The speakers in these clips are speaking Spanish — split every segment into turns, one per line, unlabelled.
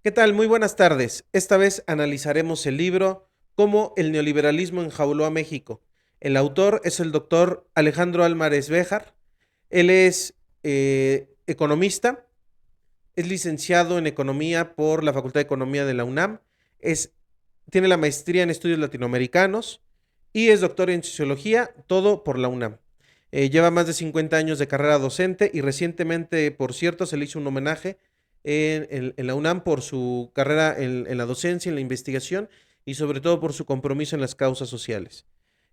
¿Qué tal? Muy buenas tardes. Esta vez analizaremos el libro Cómo el neoliberalismo enjauló a México. El autor es el doctor Alejandro Álvarez Béjar. Él es economista, es licenciado en Economía por la Facultad de Economía de la UNAM, es, tiene la maestría en Estudios Latinoamericanos y es doctor en Sociología, todo por la UNAM. Lleva más de 50 años de carrera docente y recientemente, por cierto, se le hizo un homenaje en la UNAM por su carrera en la docencia, en la investigación y sobre todo por su compromiso en las causas sociales.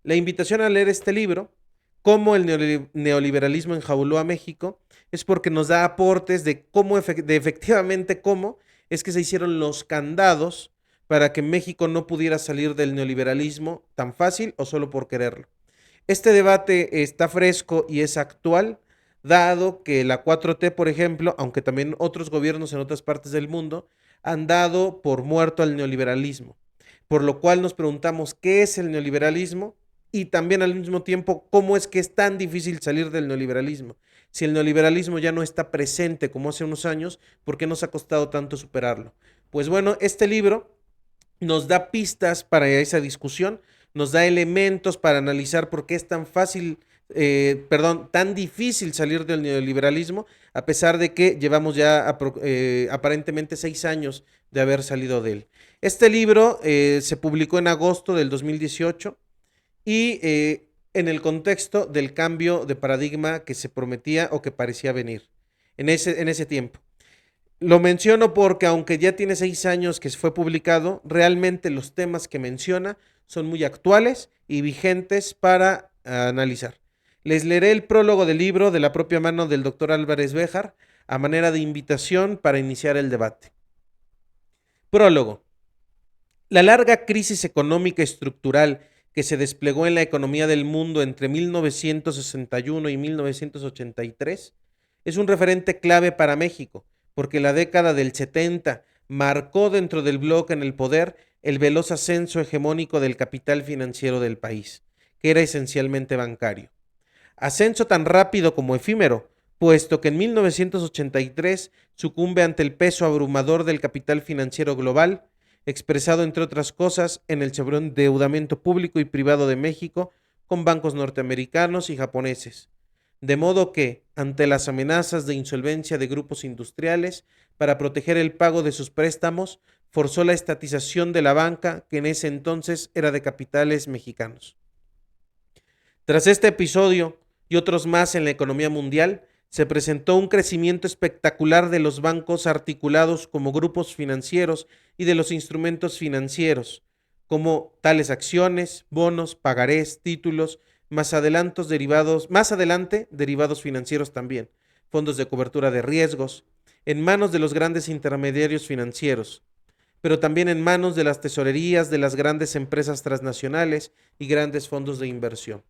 La invitación a leer este libro, Cómo el neoliberalismo enjauló a México, es porque nos da aportes de efectivamente cómo es que se hicieron los candados para que México no pudiera salir del neoliberalismo tan fácil o solo por quererlo. Este debate está fresco y es actual, dado que la 4T, por ejemplo, aunque también otros gobiernos en otras partes del mundo, han dado por muerto al neoliberalismo. Por lo cual nos preguntamos qué es el neoliberalismo y también al mismo tiempo cómo es que es tan difícil salir del neoliberalismo. Si el neoliberalismo ya no está presente como hace unos años, ¿por qué nos ha costado tanto superarlo? Pues bueno, este libro nos da pistas para esa discusión, nos da elementos para analizar por qué es tan fácil, tan difícil salir del neoliberalismo, a pesar de que llevamos ya aparentemente 6 años de haber salido de él. Este libro se publicó en agosto del 2018 y en el contexto del cambio de paradigma que se prometía o que parecía venir en ese tiempo. Lo menciono porque aunque ya tiene 6 años que fue publicado, realmente los temas que menciona son muy actuales y vigentes para analizar. Les leeré el prólogo del libro de la propia mano del doctor Álvarez Béjar a manera de invitación para iniciar el debate. Prólogo. La larga crisis económica estructural que se desplegó en la economía del mundo entre 1961 y 1983 es un referente clave para México, porque la década del 70 marcó dentro del bloque en el poder el veloz ascenso hegemónico del capital financiero del país, que era esencialmente bancario. Ascenso tan rápido como efímero, puesto que en 1983 sucumbe ante el peso abrumador del capital financiero global, expresado entre otras cosas en el sobreendeudamiento público y privado de México con bancos norteamericanos y japoneses. De modo que, ante las amenazas de insolvencia de grupos industriales, para proteger el pago de sus préstamos, forzó la estatización de la banca, que en ese entonces era de capitales mexicanos. Tras este episodio y otros más en la economía mundial, se presentó un crecimiento espectacular de los bancos articulados como grupos financieros y de los instrumentos financieros, como tales acciones, bonos, pagarés, títulos, más adelante derivados financieros también, fondos de cobertura de riesgos, en manos de los grandes intermediarios financieros, pero también en manos de las tesorerías de las grandes empresas transnacionales y grandes fondos de inversión.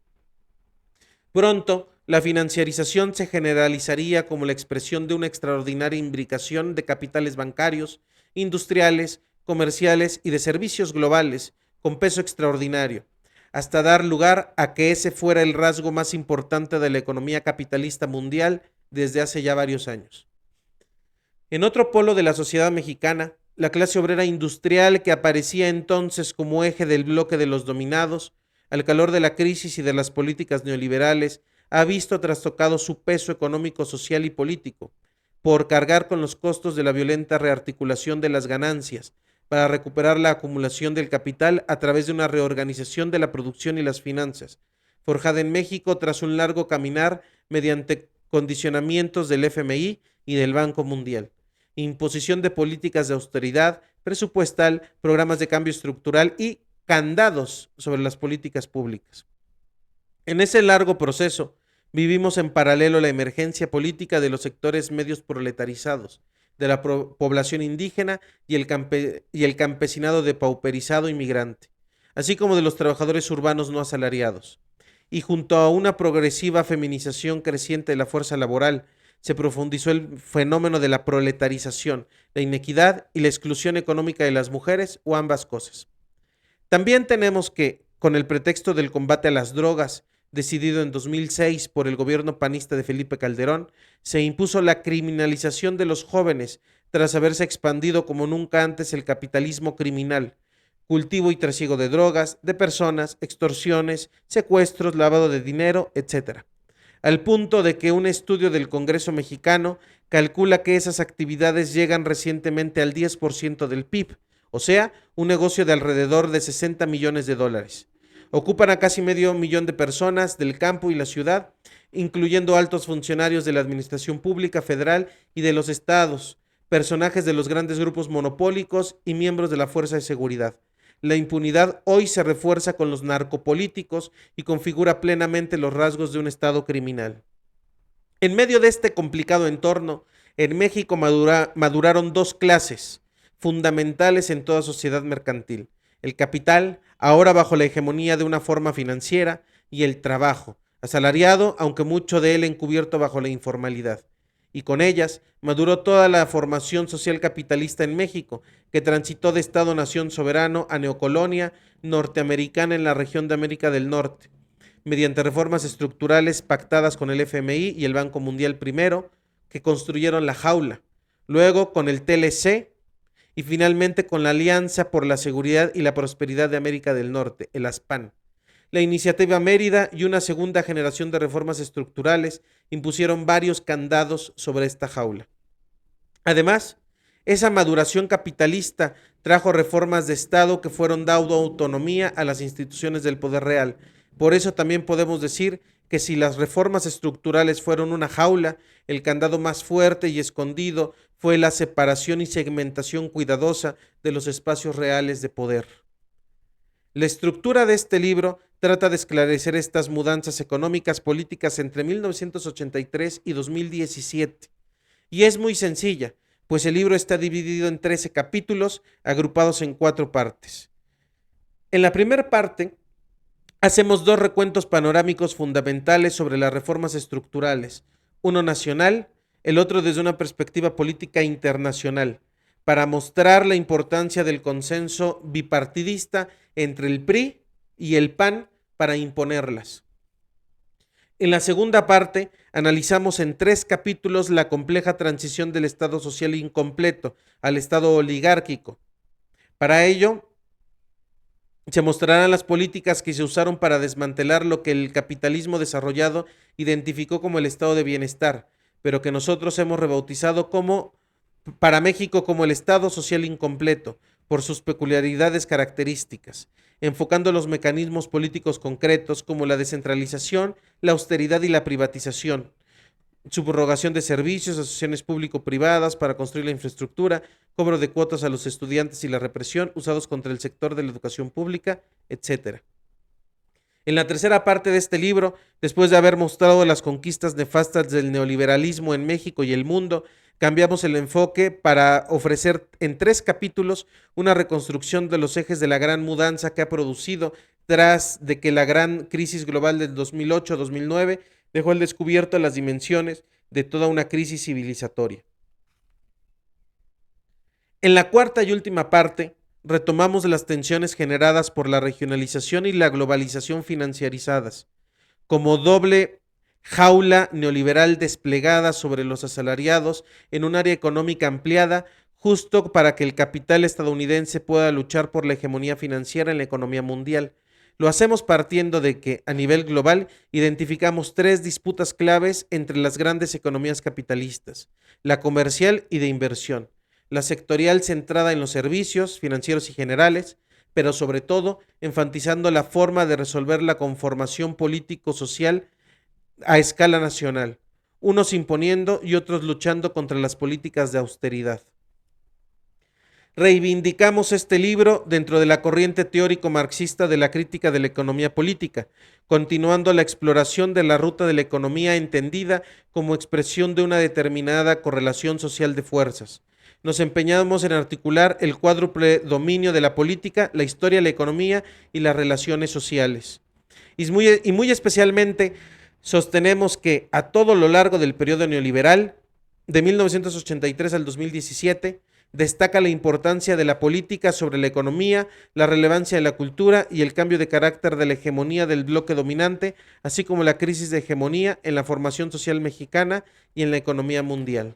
Pronto, la financiarización se generalizaría como la expresión de una extraordinaria imbricación de capitales bancarios, industriales, comerciales y de servicios globales con peso extraordinario, hasta dar lugar a que ese fuera el rasgo más importante de la economía capitalista mundial desde hace ya varios años. En otro polo de la sociedad mexicana, la clase obrera industrial, que aparecía entonces como eje del bloque de los dominados, al calor de la crisis y de las políticas neoliberales, ha visto trastocado su peso económico, social y político, por cargar con los costos de la violenta rearticulación de las ganancias, para recuperar la acumulación del capital a través de una reorganización de la producción y las finanzas, forjada en México tras un largo caminar mediante condicionamientos del FMI y del Banco Mundial, imposición de políticas de austeridad presupuestal, programas de cambio estructural y candados sobre las políticas públicas. En ese largo proceso, vivimos en paralelo la emergencia política de los sectores medios proletarizados, de la población indígena y el campesinado depauperizado y migrante, así como de los trabajadores urbanos no asalariados. Y junto a una progresiva feminización creciente de la fuerza laboral, se profundizó el fenómeno de la proletarización, la inequidad y la exclusión económica de las mujeres, o ambas cosas. También tenemos que, con el pretexto del combate a las drogas, decidido en 2006 por el gobierno panista de Felipe Calderón, se impuso la criminalización de los jóvenes, tras haberse expandido como nunca antes el capitalismo criminal, cultivo y trasiego de drogas, de personas, extorsiones, secuestros, lavado de dinero, etc. Al punto de que un estudio del Congreso mexicano calcula que esas actividades llegan recientemente al 10% del PIB, o sea, un negocio de alrededor de 60 millones de dólares. Ocupan a casi medio millón de personas del campo y la ciudad, incluyendo altos funcionarios de la administración pública federal y de los estados, personajes de los grandes grupos monopólicos y miembros de la fuerza de seguridad. La impunidad hoy se refuerza con los narcopolíticos y configura plenamente los rasgos de un estado criminal. En medio de este complicado entorno, en México maduraron dos clases fundamentales en toda sociedad mercantil: el capital, ahora bajo la hegemonía de una forma financiera, y el trabajo, asalariado, aunque mucho de él encubierto bajo la informalidad. Y con ellas maduró toda la formación social capitalista en México, que transitó de Estado-nación soberano a neocolonia norteamericana en la región de América del Norte, mediante reformas estructurales pactadas con el FMI y el Banco Mundial primero, que construyeron la jaula, luego con el TLC y finalmente con la Alianza por la Seguridad y la Prosperidad de América del Norte, el ASPAN. La Iniciativa Mérida y una segunda generación de reformas estructurales impusieron varios candados sobre esta jaula. Además, esa maduración capitalista trajo reformas de Estado que fueron dando autonomía a las instituciones del poder real. Por eso también podemos decir que si las reformas estructurales fueron una jaula, el candado más fuerte y escondido fue la separación y segmentación cuidadosa de los espacios reales de poder. La estructura de este libro trata de esclarecer estas mudanzas económicas políticas entre 1983 y 2017. Y es muy sencilla, pues el libro está dividido en 13 capítulos, agrupados en 4 partes. En la primera parte, hacemos 2 recuentos panorámicos fundamentales sobre las reformas estructurales, uno nacional, el otro desde una perspectiva política internacional, para mostrar la importancia del consenso bipartidista entre el PRI y el PAN para imponerlas. En la segunda parte, analizamos en 3 capítulos la compleja transición del Estado social incompleto al Estado oligárquico. Para ello, se mostrarán las políticas que se usaron para desmantelar lo que el capitalismo desarrollado identificó como el estado de bienestar, pero que nosotros hemos rebautizado para México como el Estado social incompleto, por sus peculiaridades características, enfocando los mecanismos políticos concretos como la descentralización, la austeridad y la privatización, subrogación de servicios, asociaciones público-privadas para construir la infraestructura, cobro de cuotas a los estudiantes y la represión usados contra el sector de la educación pública, etc. En la tercera parte de este libro, después de haber mostrado las conquistas nefastas del neoliberalismo en México y el mundo, cambiamos el enfoque para ofrecer en 3 capítulos una reconstrucción de los ejes de la gran mudanza que ha producido tras de que la gran crisis global del 2008-2009 dejó al descubierto las dimensiones de toda una crisis civilizatoria. En la cuarta y última parte, retomamos las tensiones generadas por la regionalización y la globalización financiarizadas, como doble jaula neoliberal desplegada sobre los asalariados en un área económica ampliada, justo para que el capital estadounidense pueda luchar por la hegemonía financiera en la economía mundial. Lo hacemos partiendo de que, a nivel global, identificamos 3 disputas claves entre las grandes economías capitalistas: la comercial y de inversión, la sectorial centrada en los servicios financieros y generales, pero sobre todo enfatizando la forma de resolver la conformación político-social a escala nacional, unos imponiendo y otros luchando contra las políticas de austeridad. Reivindicamos este libro dentro de la corriente teórico-marxista de la crítica de la economía política, continuando la exploración de la ruta de la economía entendida como expresión de una determinada correlación social de fuerzas. Nos empeñamos en articular el cuádruple dominio de la política, la historia, la economía y las relaciones sociales. Y muy especialmente sostenemos que a todo lo largo del periodo neoliberal, de 1983 al 2017, destaca la importancia de la política sobre la economía, la relevancia de la cultura y el cambio de carácter de la hegemonía del bloque dominante, así como la crisis de hegemonía en la formación social mexicana y en la economía mundial.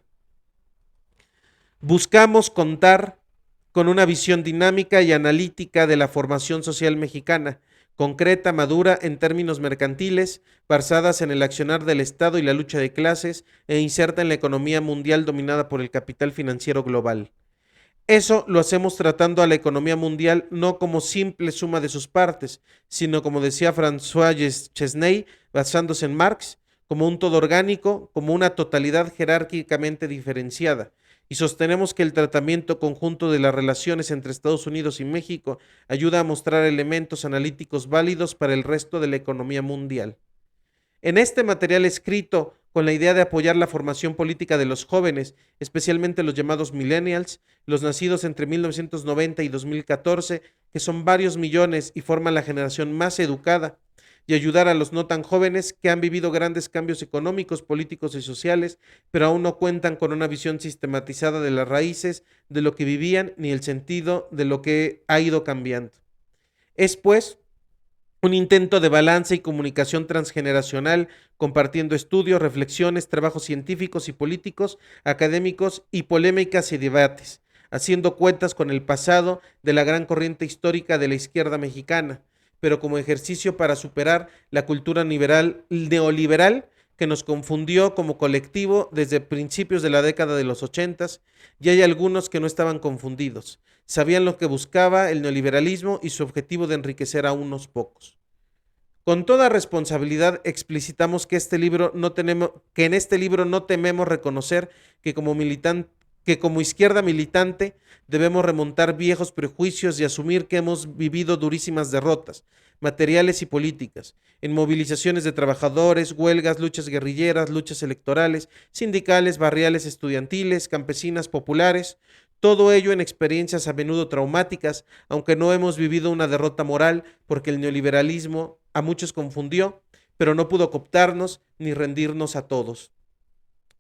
Buscamos contar con una visión dinámica y analítica de la formación social mexicana, concreta, madura en términos mercantiles, basadas en el accionar del Estado y la lucha de clases, e inserta en la economía mundial dominada por el capital financiero global. Eso lo hacemos tratando a la economía mundial no como simple suma de sus partes, sino como decía François Chesney, basándose en Marx, como un todo orgánico, como una totalidad jerárquicamente diferenciada. Y sostenemos que el tratamiento conjunto de las relaciones entre Estados Unidos y México ayuda a mostrar elementos analíticos válidos para el resto de la economía mundial. En este material escrito con la idea de apoyar la formación política de los jóvenes, especialmente los llamados millennials, los nacidos entre 1990 y 2014, que son varios millones y forman la generación más educada, y ayudar a los no tan jóvenes que han vivido grandes cambios económicos, políticos y sociales, pero aún no cuentan con una visión sistematizada de las raíces de lo que vivían ni el sentido de lo que ha ido cambiando. Es, pues, un intento de balance y comunicación transgeneracional, compartiendo estudios, reflexiones, trabajos científicos y políticos, académicos y polémicas y debates, haciendo cuentas con el pasado de la gran corriente histórica de la izquierda mexicana, pero como ejercicio para superar la cultura neoliberal que nos confundió como colectivo desde principios de la década de los 80, y hay algunos que no estaban confundidos. Sabían lo que buscaba el neoliberalismo y su objetivo de enriquecer a unos pocos. Con toda responsabilidad explicitamos que en este libro no tememos reconocer que como izquierda militante debemos remontar viejos prejuicios y asumir que hemos vivido durísimas derrotas, materiales y políticas, en movilizaciones de trabajadores, huelgas, luchas guerrilleras, luchas electorales, sindicales, barriales, estudiantiles, campesinas, populares, todo ello en experiencias a menudo traumáticas, aunque no hemos vivido una derrota moral porque el neoliberalismo a muchos confundió, pero no pudo cooptarnos ni rendirnos a todos.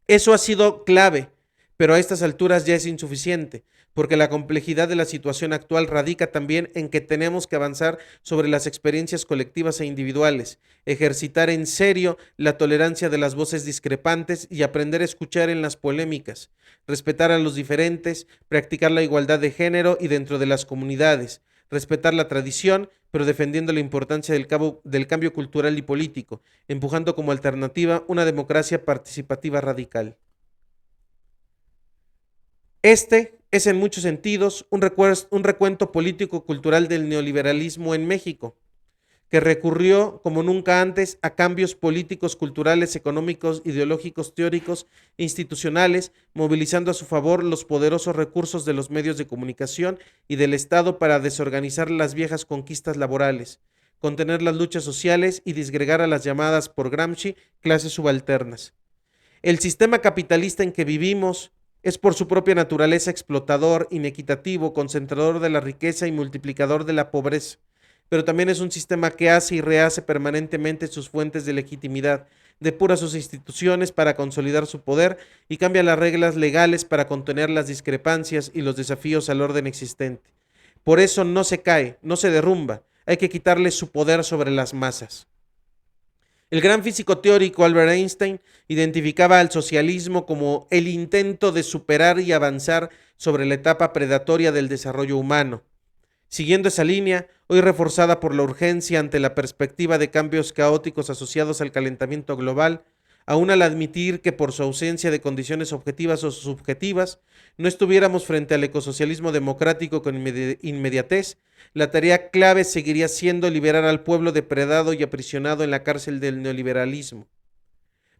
Eso ha sido clave, pero a estas alturas ya es insuficiente, porque la complejidad de la situación actual radica también en que tenemos que avanzar sobre las experiencias colectivas e individuales, ejercitar en serio la tolerancia de las voces discrepantes y aprender a escuchar en las polémicas, respetar a los diferentes, practicar la igualdad de género y dentro de las comunidades, respetar la tradición, pero defendiendo la importancia del cambio cultural y político, empujando como alternativa una democracia participativa radical. Este es en muchos sentidos un recuento político-cultural del neoliberalismo en México, que recurrió como nunca antes a cambios políticos, culturales, económicos, ideológicos, teóricos e institucionales, movilizando a su favor los poderosos recursos de los medios de comunicación y del Estado para desorganizar las viejas conquistas laborales, contener las luchas sociales y disgregar a las llamadas por Gramsci clases subalternas. El sistema capitalista en que vivimos es por su propia naturaleza explotador, inequitativo, concentrador de la riqueza y multiplicador de la pobreza, pero también es un sistema que hace y rehace permanentemente sus fuentes de legitimidad, depura sus instituciones para consolidar su poder y cambia las reglas legales para contener las discrepancias y los desafíos al orden existente. Por eso no se cae, no se derrumba, hay que quitarle su poder sobre las masas. El gran físico teórico Albert Einstein identificaba al socialismo como el intento de superar y avanzar sobre la etapa predatoria del desarrollo humano. Siguiendo esa línea, hoy reforzada por la urgencia ante la perspectiva de cambios caóticos asociados al calentamiento global, aun al admitir que por su ausencia de condiciones objetivas o subjetivas no estuviéramos frente al ecosocialismo democrático con inmediatez, la tarea clave seguiría siendo liberar al pueblo depredado y aprisionado en la cárcel del neoliberalismo,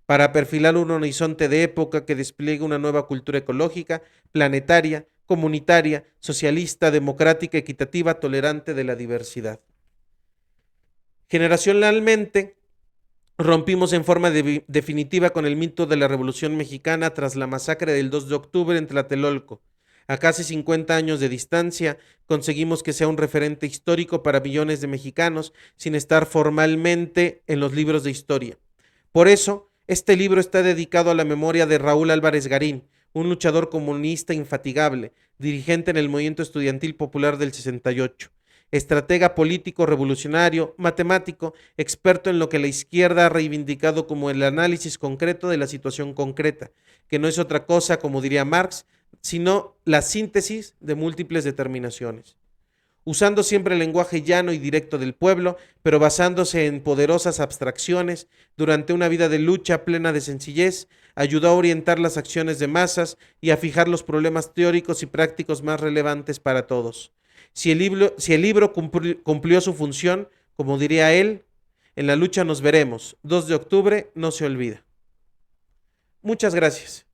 para perfilar un horizonte de época que despliegue una nueva cultura ecológica, planetaria, comunitaria, socialista, democrática, equitativa, tolerante de la diversidad. Generacionalmente, rompimos en forma definitiva con el mito de la Revolución Mexicana tras la masacre del 2 de octubre en Tlatelolco. A casi 50 años de distancia, conseguimos que sea un referente histórico para millones de mexicanos sin estar formalmente en los libros de historia. Por eso, este libro está dedicado a la memoria de Raúl Álvarez Garín, un luchador comunista infatigable, dirigente en el movimiento estudiantil popular del 68. Estratega político revolucionario, matemático, experto en lo que la izquierda ha reivindicado como el análisis concreto de la situación concreta, que no es otra cosa, como diría Marx, sino la síntesis de múltiples determinaciones. Usando siempre el lenguaje llano y directo del pueblo, pero basándose en poderosas abstracciones, durante una vida de lucha plena de sencillez, ayudó a orientar las acciones de masas y a fijar los problemas teóricos y prácticos más relevantes para todos. Si el libro cumplió su función, como diría él, en la lucha nos veremos. 2 de octubre no se olvida. Muchas gracias.